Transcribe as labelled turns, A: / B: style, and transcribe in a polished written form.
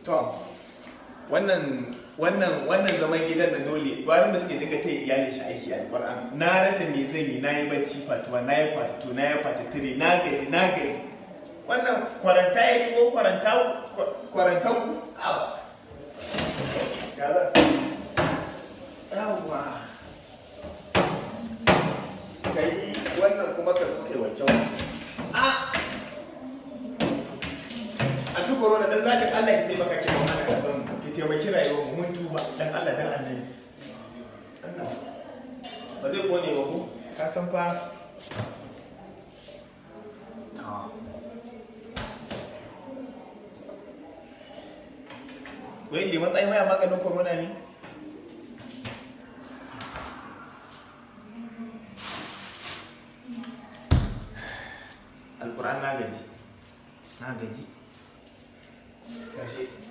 A: to wannan zaman gidan da dole gwara da suke dinga ta iyalin shi aiki a Qur'an na rasa me zan yi, nayi bacci fatuwa, nayi fatu, nayi fatu tire, na gaji wannan kwaranta ya ko kwarantan ku yawa kai wannan kuma ka kai wancan a duk corona dan zaka Allah ki taimaka ki kuma da kasan ki taimaki rayuwar mu mun tuba dan Allah dan annabi Allah ba zai kone ba ko ka san fa wai liman tsayi maya maganin corona ne alquran na gaji gashi